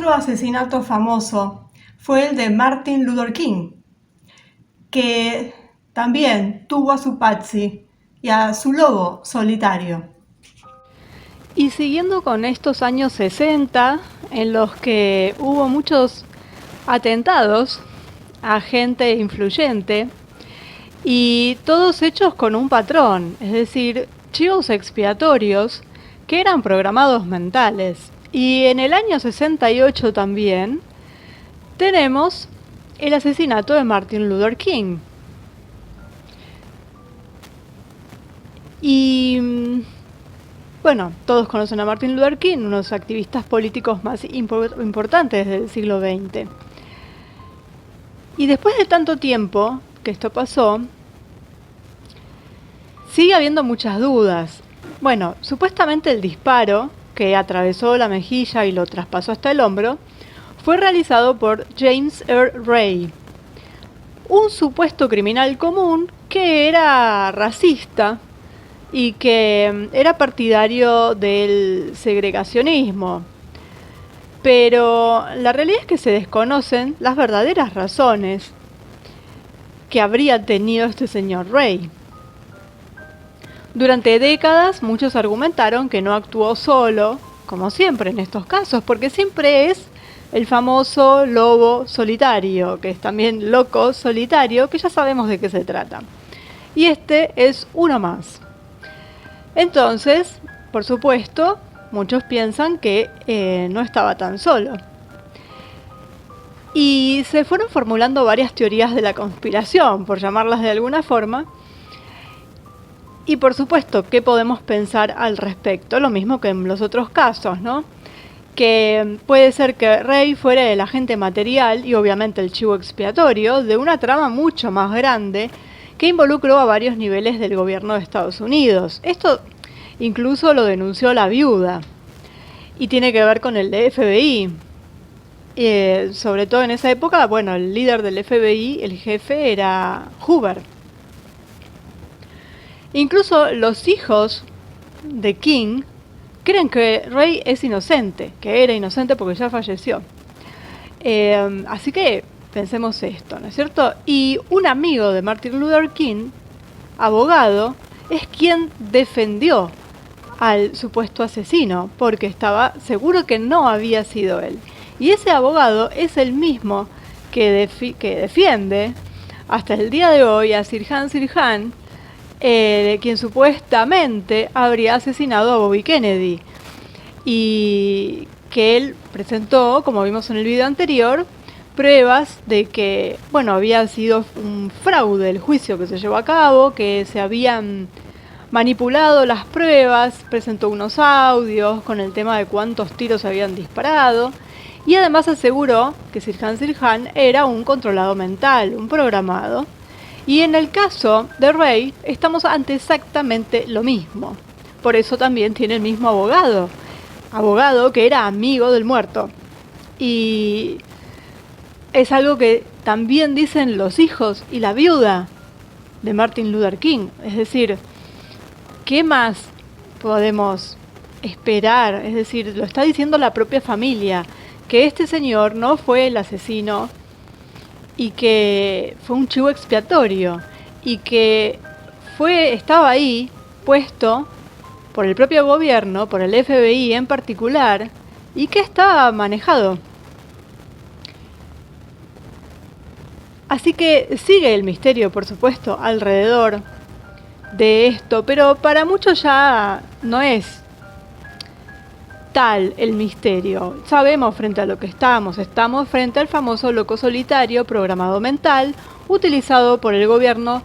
Otro asesinato famoso fue el de Martin Luther King, que también tuvo a su Patsy y a su lobo solitario. Y siguiendo con estos años 60, en los que hubo muchos atentados a gente influyente, y todos hechos con un patrón, es decir, chivos expiatorios que eran programados mentales. Y en el año 68 también tenemos el asesinato de Martin Luther King. Y bueno, todos conocen a Martin Luther King, uno de los activistas políticos más importantes del siglo XX. Y después de tanto tiempo que esto pasó, sigue habiendo muchas dudas. Bueno, supuestamente el disparo, que atravesó la mejilla y lo traspasó hasta el hombro, fue realizado por James Earl Ray, un supuesto criminal común que era racista y que era partidario del segregacionismo. Pero la realidad es que se desconocen las verdaderas razones que habría tenido este señor Ray. Durante décadas muchos argumentaron que no actuó solo, como siempre en estos casos, porque siempre es el famoso lobo solitario, que es también loco solitario, que ya sabemos de qué se trata. Y este es uno más. Entonces, por supuesto, muchos piensan que no estaba tan solo. Y se fueron formulando varias teorías de la conspiración, por llamarlas de alguna forma. Y por supuesto, ¿qué podemos pensar al respecto? Lo mismo que en los otros casos, ¿no? Que puede ser que Ray fuera el agente material y obviamente el chivo expiatorio de una trama mucho más grande que involucró a varios niveles del gobierno de Estados Unidos. Esto incluso lo denunció la viuda y tiene que ver con el de FBI. Sobre todo en esa época, bueno, el líder del FBI, el jefe, era Hoover. Incluso los hijos de King creen que Ray es inocente, que era inocente porque ya falleció. Así que pensemos esto, ¿no es cierto? Y un amigo de Martin Luther King, abogado, es quien defendió al supuesto asesino, porque estaba seguro que no había sido él. Y ese abogado es el mismo que defiende hasta el día de hoy a Sirhan Sirhan, quien supuestamente habría asesinado a Bobby Kennedy. Y que él presentó, como vimos en el video anterior, pruebas de que, bueno, había sido un fraude el juicio que se llevó a cabo, que se habían manipulado las pruebas, presentó unos audios con el tema de cuántos tiros habían disparado y además aseguró que Sirhan Sirhan era un controlado mental, un programado. Y en el caso de Ray estamos ante exactamente lo mismo. Por eso también tiene el mismo abogado que era amigo del muerto. Y es algo que también dicen los hijos y la viuda de Martin Luther King. Es decir, ¿qué más podemos esperar? Es decir, lo está diciendo la propia familia, que este señor no fue el asesino y que fue un chivo expiatorio y que estaba ahí puesto por el propio gobierno, por el FBI en particular, y que estaba manejado. Así que sigue el misterio, por supuesto, alrededor de esto, pero para muchos ya no es tal el misterio. Sabemos frente a lo que estamos frente al famoso loco solitario programado mental utilizado por el gobierno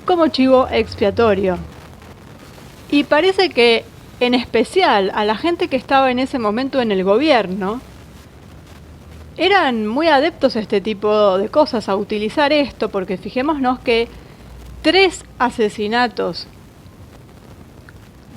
como chivo expiatorio. Y parece que en especial a la gente que estaba en ese momento en el gobierno eran muy adeptos a este tipo de cosas, a utilizar esto, porque fijémonos que 3 asesinatos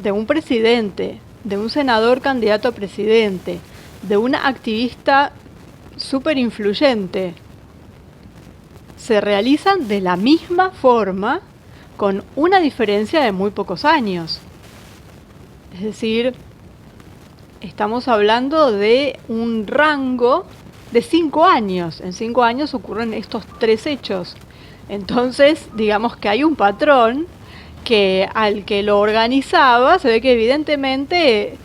de un presidente, de un senador candidato a presidente, de una activista súper influyente, se realizan de la misma forma, con una diferencia de muy pocos años. Es decir, estamos hablando de un rango de 5 años. En 5 años ocurren estos 3 hechos. Entonces, digamos que hay un patrón que al que lo organizaba se ve que evidentemente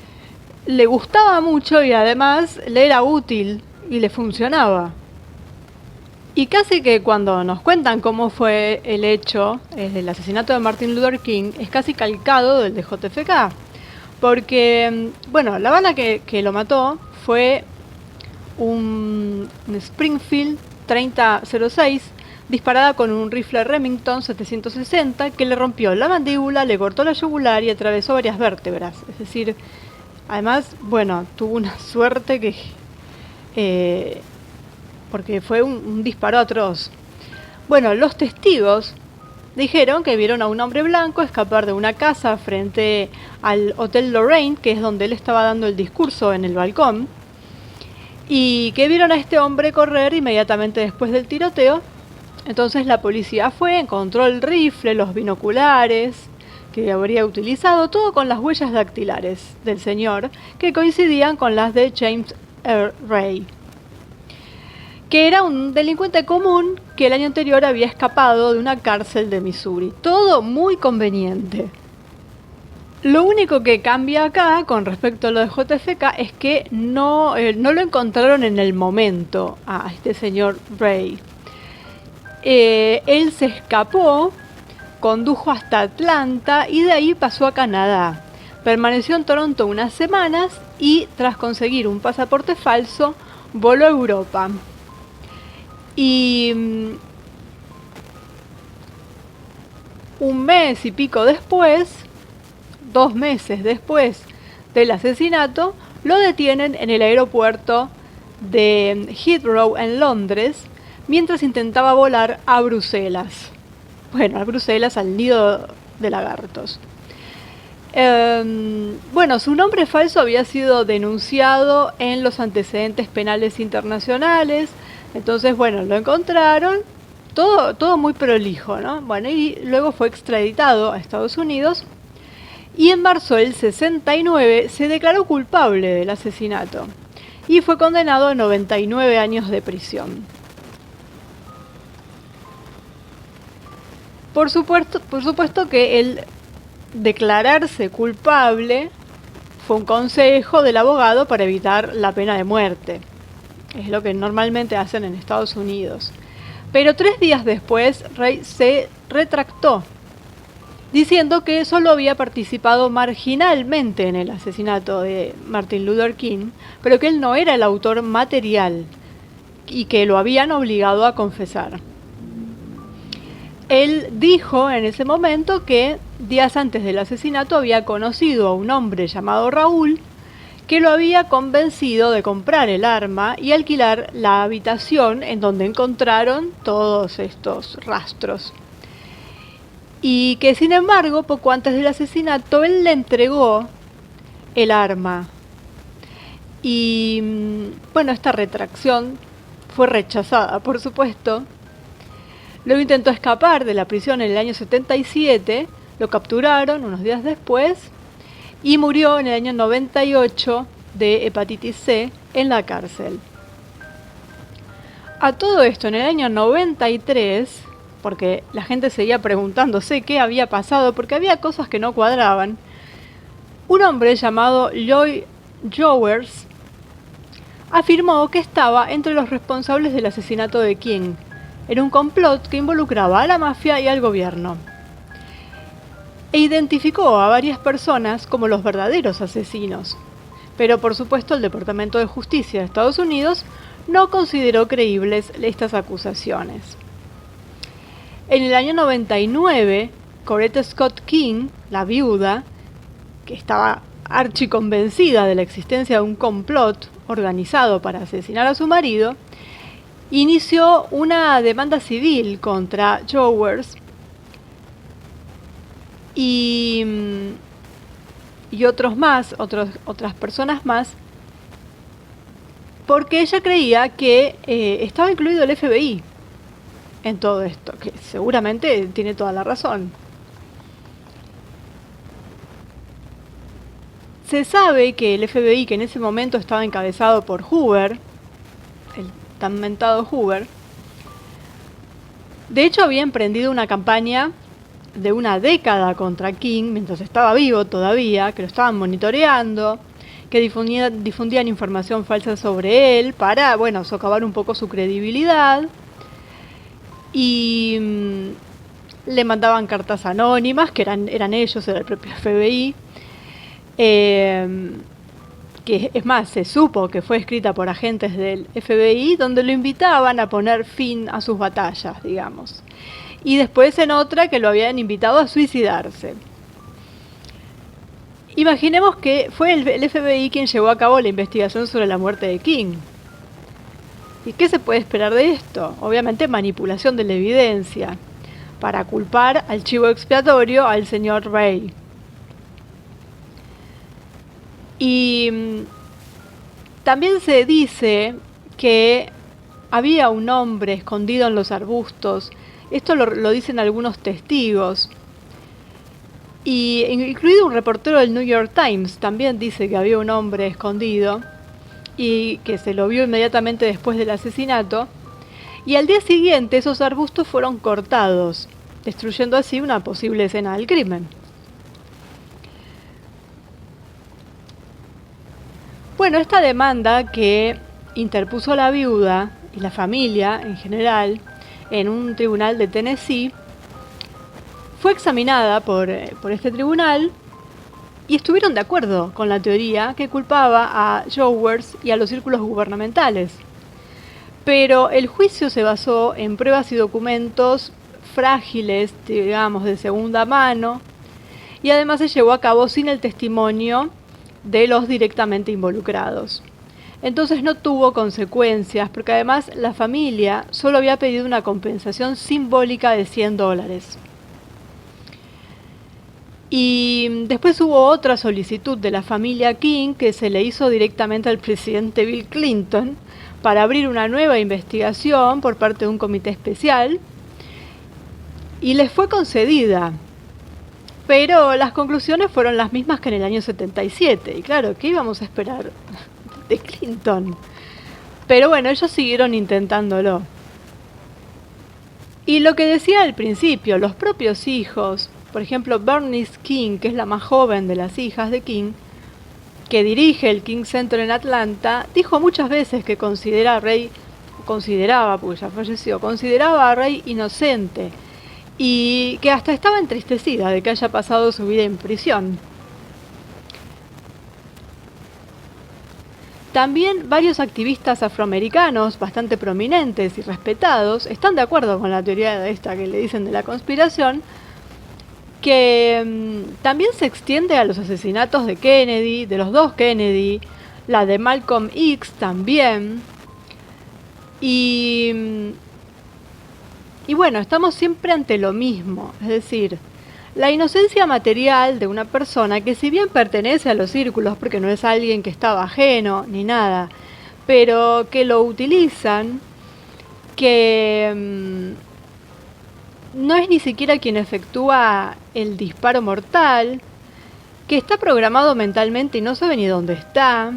le gustaba mucho y además le era útil y le funcionaba. Y casi que cuando nos cuentan cómo fue el hecho, el asesinato de Martin Luther King, es casi calcado del de JFK. Porque, bueno, la bala que lo mató fue un Springfield 3006 disparada con un rifle Remington 760 que le rompió la mandíbula, le cortó la yugular y atravesó varias vértebras. Es decir, además, bueno, tuvo una suerte que... porque fue un disparo atroz. Bueno, los testigos dijeron que vieron a un hombre blanco escapar de una casa frente al Hotel Lorraine, que es donde él estaba dando el discurso en el balcón, y que vieron a este hombre correr inmediatamente después del tiroteo. Entonces la policía fue, encontró el rifle, los binoculares que habría utilizado, todo con las huellas dactilares del señor, que coincidían con las de James Earl Ray, que era un delincuente común que el año anterior había escapado de una cárcel de Missouri. Todo muy conveniente. Lo único que cambia acá con respecto a lo de JFK es que no lo encontraron en el momento a este señor Ray. Él se escapó, condujo hasta Atlanta y de ahí pasó a Canadá. Permaneció en Toronto unas semanas y tras conseguir un pasaporte falso voló a Europa. Y un mes y pico después, 2 meses después del asesinato, lo detienen en el aeropuerto de Heathrow en Londres mientras intentaba volar a Bruselas. Bueno, a Bruselas, al nido de lagartos. Bueno, su nombre falso había sido denunciado en los antecedentes penales internacionales. Entonces, bueno, lo encontraron, todo muy prolijo, ¿no? Bueno, y luego fue extraditado a Estados Unidos y en marzo del 69 se declaró culpable del asesinato y fue condenado a 99 años de prisión. Por supuesto que el declararse culpable fue un consejo del abogado para evitar la pena de muerte. Es lo que normalmente hacen en Estados Unidos. Pero 3 días después, Ray se retractó, diciendo que solo había participado marginalmente en el asesinato de Martin Luther King, pero que él no era el autor material y que lo habían obligado a confesar. Él dijo en ese momento que días antes del asesinato había conocido a un hombre llamado Raúl que lo había convencido de comprar el arma y alquilar la habitación en donde encontraron todos estos rastros. Y que sin embargo, poco antes del asesinato, él le entregó el arma. Y bueno, esta retracción fue rechazada, por supuesto. Luego intentó escapar de la prisión en el año 77, lo capturaron unos días después y murió en el año 98 de hepatitis C en la cárcel. A todo esto, en el año 93, porque la gente seguía preguntándose qué había pasado, porque había cosas que no cuadraban, un hombre llamado Lloyd Jowers afirmó que estaba entre los responsables del asesinato de King. Era un complot que involucraba a la mafia y al gobierno. E identificó a varias personas como los verdaderos asesinos. Pero por supuesto el Departamento de Justicia de Estados Unidos no consideró creíbles estas acusaciones. En el año 99, Coretta Scott King, la viuda, que estaba archiconvencida de la existencia de un complot organizado para asesinar a su marido, inició una demanda civil contra Jowers y otras personas más, porque ella creía que estaba incluido el FBI en todo esto, que seguramente tiene toda la razón. Se sabe que el FBI, que en ese momento estaba encabezado por Hoover, el tan mentado Hoover, de hecho había emprendido una campaña de una década contra King, mientras estaba vivo todavía, que lo estaban monitoreando, que difundían información falsa sobre él para, bueno, socavar un poco su credibilidad. Y le mandaban cartas anónimas, que eran ellos, era el propio FBI. Que es más, se supo que fue escrita por agentes del FBI, donde lo invitaban a poner fin a sus batallas, digamos. Y después en otra que lo habían invitado a suicidarse. Imaginemos que fue el FBI quien llevó a cabo la investigación sobre la muerte de King. ¿Y qué se puede esperar de esto? Obviamente manipulación de la evidencia, para culpar al chivo expiatorio al señor Ray. Y también se dice que había un hombre escondido en los arbustos. Esto lo dicen algunos testigos. Y incluido un reportero del New York Times también dice que había un hombre escondido y que se lo vio inmediatamente después del asesinato. Y al día siguiente esos arbustos fueron cortados, destruyendo así una posible escena del crimen. Bueno, esta demanda que interpuso la viuda y la familia en general en un tribunal de Tennessee fue examinada por este tribunal y estuvieron de acuerdo con la teoría que culpaba a Jowers y a los círculos gubernamentales. Pero el juicio se basó en pruebas y documentos frágiles, digamos, de segunda mano, y además se llevó a cabo sin el testimonio de los directamente involucrados. Entonces no tuvo consecuencias, porque además la familia solo había pedido una compensación simbólica de $100. Y después hubo otra solicitud de la familia King que se le hizo directamente al presidente Bill Clinton para abrir una nueva investigación por parte de un comité especial, y les fue concedida. Pero las conclusiones fueron las mismas que en el año 77. Y claro, ¿qué íbamos a esperar de Clinton? Pero bueno, ellos siguieron intentándolo. Y lo que decía al principio, los propios hijos, por ejemplo, Bernice King, que es la más joven de las hijas de King, que dirige el King Center en Atlanta, dijo muchas veces que consideraba a Ray inocente. Y que hasta estaba entristecida de que haya pasado su vida en prisión. También varios activistas afroamericanos bastante prominentes y respetados están de acuerdo con la teoría de esta que le dicen de la conspiración, que también se extiende a los asesinatos de Kennedy, de los dos Kennedy, la de Malcolm X también. Y bueno, estamos siempre ante lo mismo, es decir, la inocencia material de una persona que si bien pertenece a los círculos, porque no es alguien que estaba ajeno ni nada, pero que lo utilizan, que no es ni siquiera quien efectúa el disparo mortal, que está programado mentalmente y no sabe ni dónde está,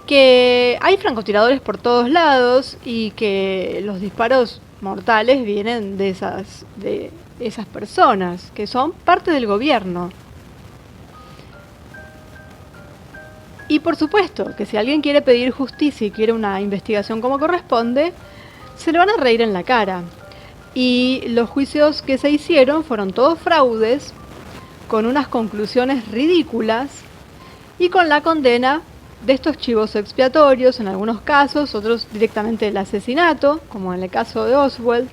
que hay francotiradores por todos lados y que los disparos mortales vienen de esas personas, que son parte del gobierno. Y por supuesto que si alguien quiere pedir justicia y quiere una investigación como corresponde, se le van a reír en la cara. Y los juicios que se hicieron fueron todos fraudes, con unas conclusiones ridículas y con la condena de estos chivos expiatorios en algunos casos, otros directamente el asesinato, como en el caso de Oswald.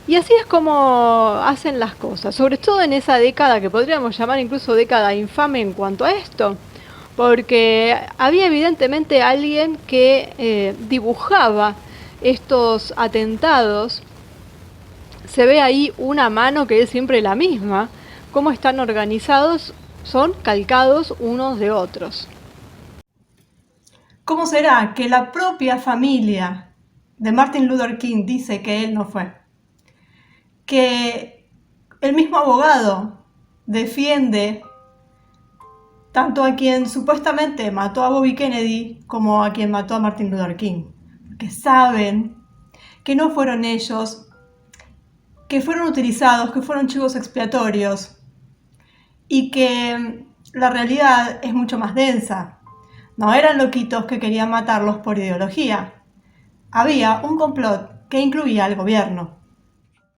Y así es como hacen las cosas, sobre todo en esa década que podríamos llamar incluso década infame en cuanto a esto, porque había evidentemente alguien que dibujaba estos atentados. Se ve ahí una mano que es siempre la misma, cómo están organizados, son calcados unos de otros. ¿Cómo será que la propia familia de Martin Luther King dice que él no fue? Que el mismo abogado defiende tanto a quien supuestamente mató a Bobby Kennedy como a quien mató a Martin Luther King, porque saben que no fueron ellos, que fueron utilizados, que fueron chivos expiatorios y que la realidad es mucho más densa. No eran loquitos que querían matarlos por ideología. Había un complot que incluía al gobierno.